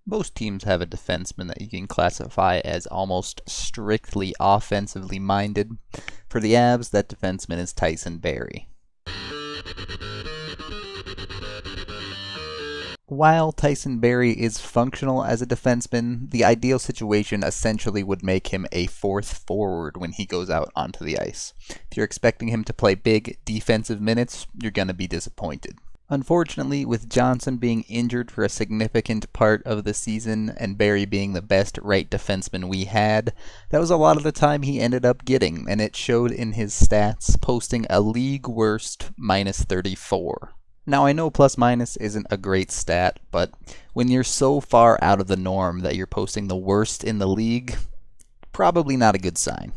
Most teams have a defenseman that you can classify as almost strictly offensively minded. For the Avs, that defenseman is Tyson Barrie. While Tyson Barrie is functional as a defenseman, the ideal situation essentially would make him a fourth forward when he goes out onto the ice. If you're expecting him to play big defensive minutes, you're going to be disappointed. Unfortunately, with Johnson being injured for a significant part of the season and Barrie being the best right defenseman we had, that was a lot of the time he ended up getting, and it showed in his stats, posting a league worst -34. Now I know plus minus isn't a great stat, but when you're so far out of the norm that you're posting the worst in the league, probably not a good sign.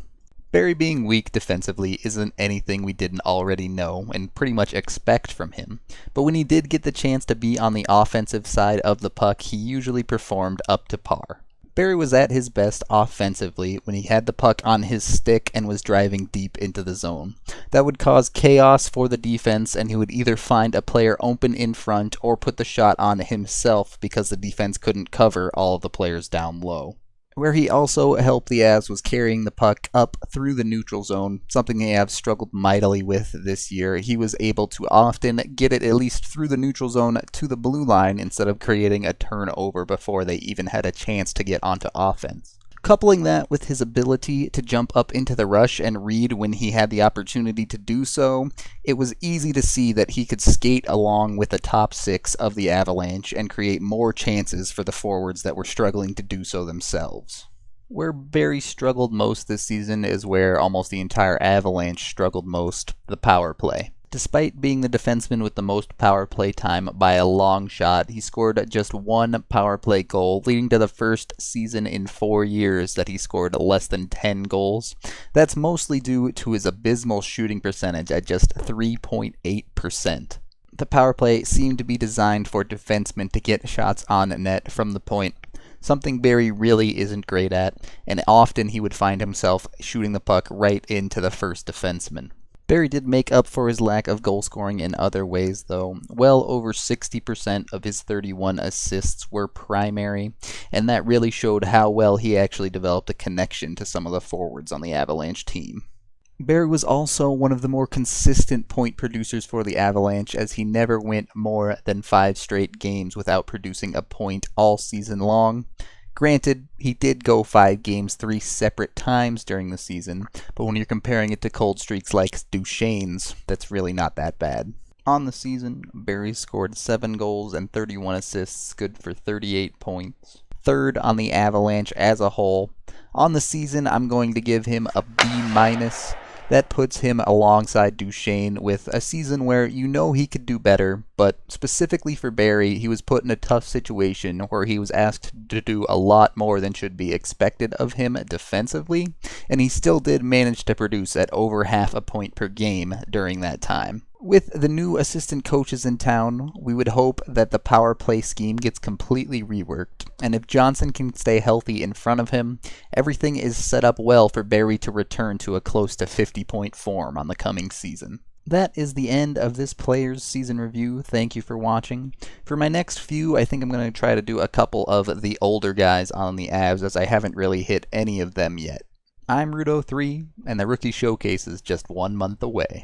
Barrie being weak defensively isn't anything we didn't already know and pretty much expect from him, but when he did get the chance to be on the offensive side of the puck, he usually performed up to par. Barrie was at his best offensively when he had the puck on his stick and was driving deep into the zone. That would cause chaos for the defense, and he would either find a player open in front or put the shot on himself because the defense couldn't cover all of the players down low. Where he also helped the Avs was carrying the puck up through the neutral zone, something the Avs struggled mightily with this year. He was able to often get it at least through the neutral zone to the blue line instead of creating a turnover before they even had a chance to get onto offense. Coupling that with his ability to jump up into the rush and read when he had the opportunity to do so, it was easy to see that he could skate along with the top six of the Avalanche and create more chances for the forwards that were struggling to do so themselves. Where Barrie struggled most this season is where almost the entire Avalanche struggled most, the power play. Despite being the defenseman with the most power play time by a long shot, he scored just one power play goal, leading to the first season in 4 years that he scored less than 10 goals. That's mostly due to his abysmal shooting percentage at just 3.8%. The power play seemed to be designed for defensemen to get shots on net from the point, something Barrie really isn't great at, and often he would find himself shooting the puck right into the first defenseman. Barrie did make up for his lack of goal scoring in other ways, though. Well over 60% of his 31 assists were primary, and that really showed how well he actually developed a connection to some of the forwards on the Avalanche team. Barrie was also one of the more consistent point producers for the Avalanche, as he never went more than 5 straight games without producing a point all season long. Granted, he did go 5 games 3 separate times during the season, but when you're comparing it to cold streaks like Duchesne's, that's really not that bad. On the season, Barrie scored 7 goals and 31 assists, good for 38 points. Third on the Avalanche as a whole. On the season, I'm going to give him a B-. That puts him alongside Duchesne with a season where you know he could do better, but specifically for Barrie, he was put in a tough situation where he was asked to do a lot more than should be expected of him defensively, and he still did manage to produce at over half a point per game during that time. With the new assistant coaches in town, we would hope that the power play scheme gets completely reworked, and if Johnson can stay healthy in front of him, everything is set up well for Barrie to return to a close to 50-point form on the coming season. That is the end of this player's season review. Thank you for watching. For my next few, I think I'm going to try to do a couple of the older guys on the Avs, as I haven't really hit any of them yet. I'm Rudo3, and the Rookie Showcase is just 1 month away.